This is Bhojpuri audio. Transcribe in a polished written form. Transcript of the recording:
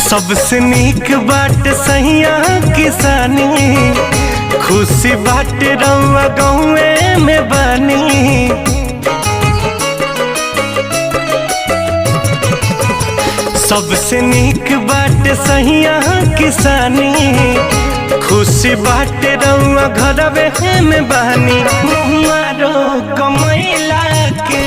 सबसे नीक बाट सहिया किसानी, खुशी बाट रउआ गाँवे में बानी। सबसे नीक बाट सहिया किसानी, खुशी बाट रउआ घरवे में बानी। मारो कमैला के